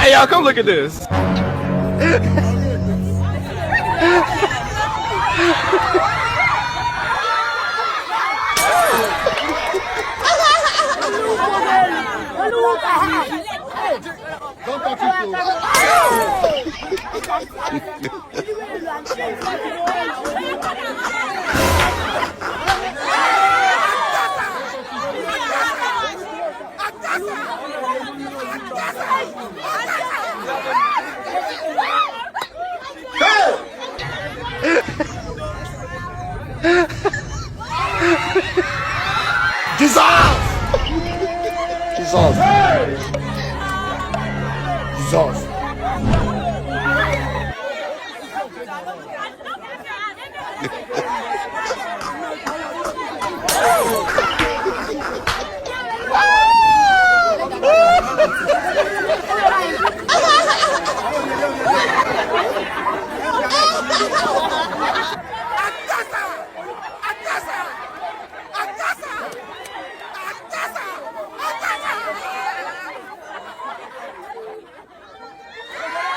Hey, y'all, come look at this. Jesus! Jesus! Jesus!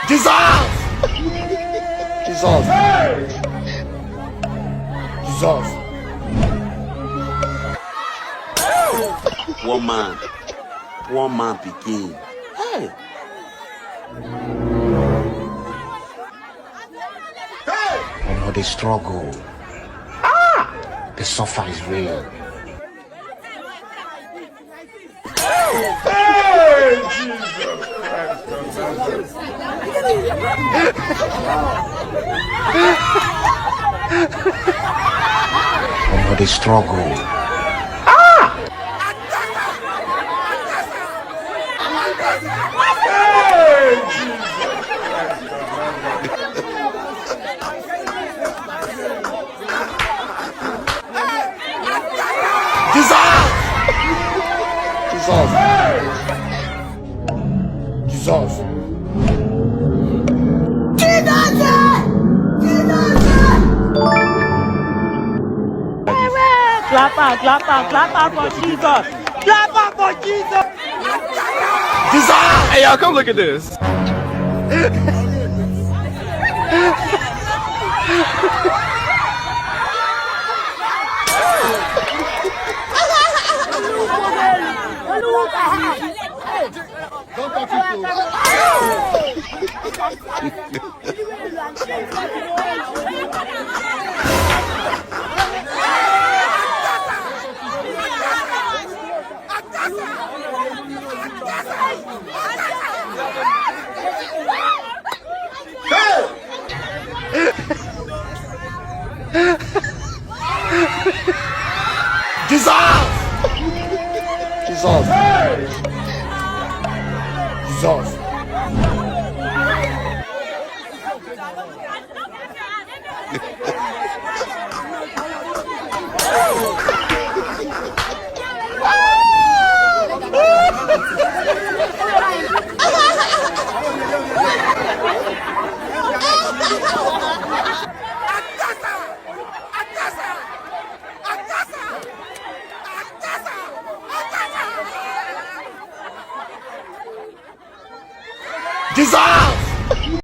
Jesus! Jesus! Jesus! One man begin. Hey! Oh, they struggle. The suffer is real. Hey, Jesus Christ. Oh, they struggle. Hey, Jesus. Jesus! Jesus! Jesus! Clap for Jesus. Clap for Jesus. Jesus! Hey, y'all, come look at this. Jesus! Jesus! Jesus!